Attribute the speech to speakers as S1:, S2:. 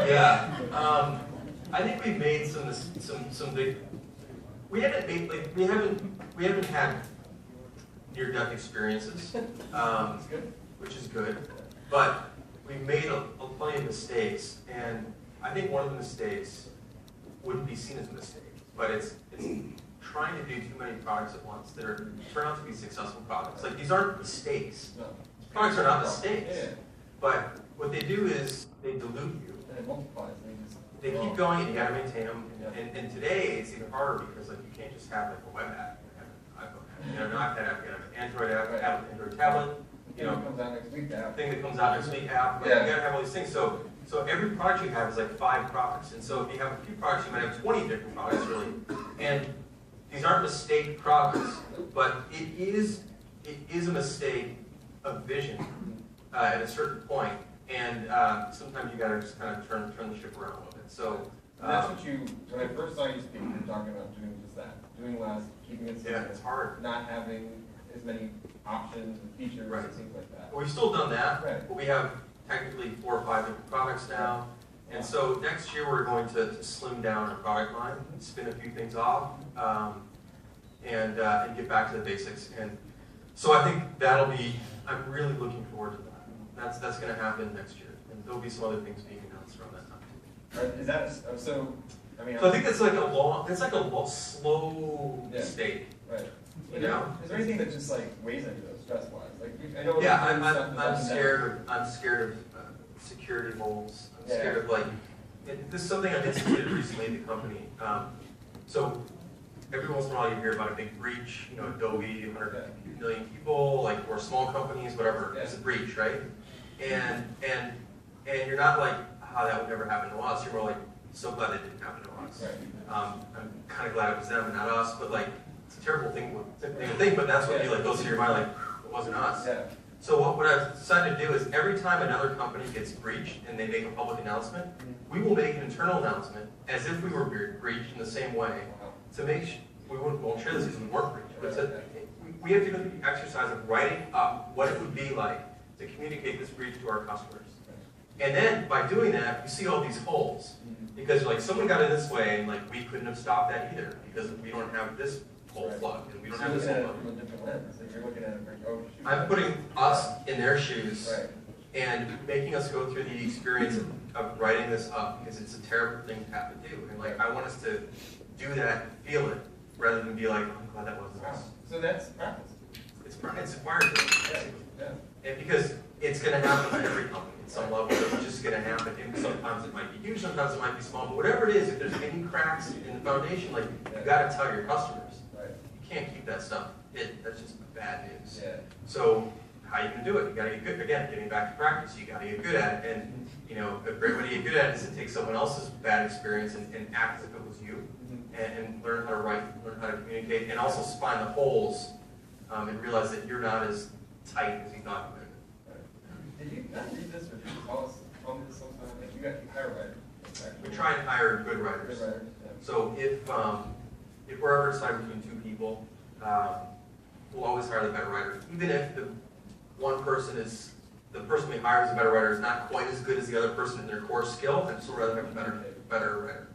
S1: Yeah. I think we've made some big. We haven't had near-death experiences, which is good. But we've made plenty of mistakes, and I think one of the mistakes wouldn't be seen as a mistake, but it's trying to do too many products at once that turn out to be successful products. Like, these aren't mistakes. Products are not mistakes. But what they do is they dilute you.
S2: And it multiplies.
S1: They keep going, and you got to maintain them. And today it's even harder because like you can't just have like a web app. You have an iPhone app. You have an iPad app. You have an Android app. You have an Android tablet.
S2: You know, comes out next week app.
S1: Thing that comes out next week app. Like, you got to have all these things. So every product you have is like 5 products. And so if you have a few products, you might have 20 different products really. And these aren't mistake products, but it is a mistake of vision at a certain point. And sometimes you got to just kind of turn the ship around a little bit. So
S2: that's what when I first saw you speak, you were talking about doing just that, doing less, keeping it simple.
S1: Yeah, it's hard.
S2: Not having as many options and features and things like that.
S1: Well, we've still done that, but we have technically 4 or 5 different products now. And so next year we're going to slim down our product line, spin a few things off, and get back to the basics. And so I think I'm really looking forward to that. That's going to happen next year, and there'll be some other things being announced around that time.
S2: Is that so? I mean,
S1: so I think that's like a slow mistake.
S2: Right.
S1: You know?
S2: Is there anything that just like weighs on you though, stress-wise? Like, I know.
S1: Yeah, I'm scared of security holes. I'm scared of like. This is something I instituted recently in the company. So every once in a while you hear about a big breach. You know, Adobe, 150 million people, like, or small companies, whatever. It's a breach, right? And you're not like, that would never happen to us. You're more like, so glad it didn't happen to us. I'm kind of glad it was them and not us. But like, it's a terrible thing to think. But that's what goes through your mind, like, it wasn't us. So what I've decided to do is every time another company gets breached and they make a public announcement, we will make an internal announcement as if we were breached in the same way to make sure we won't share this because we weren't breached. But we have to go through the exercise of writing up what it would be like to communicate this breach to our customers. And then by doing that, you see all these holes because like someone got in this way and like we couldn't have stopped that either because we don't have this hole plugged and we don't have this hole plugged.
S2: From a different lens. Like you're looking at it like,
S1: I'm putting us in their shoes and making us go through the experience of writing this up because it's a terrible thing to have to do. And like I want us to do that, feel it, rather than be like, oh, I'm glad that wasn't us.
S2: So that's practice.
S1: It's required to. And because it's going to happen at every company at some level. It's just going to happen. And sometimes it might be huge, sometimes it might be small. But whatever it is, if there's any cracks in the foundation, like you got to tell your customers. You can't keep that stuff. That's just bad news. So how are you going to do it? You got to get good. Again, getting back to practice, you got to get good at it. And you know, a great way to get good at it is to take someone else's bad experience and act as if it was you, and learn how to write, learn how to communicate, and also find the holes and realize that you're not as tight as you thought you were.
S2: Did you not read this or did you tell me this sometime? Like you hire writers.
S1: We try and hire good writers. So if we're ever deciding between 2 people, we'll always hire the better writer. Even if the person we hire as a better writer is not quite as good as the other person in their core skill, I'd still rather have a better writer.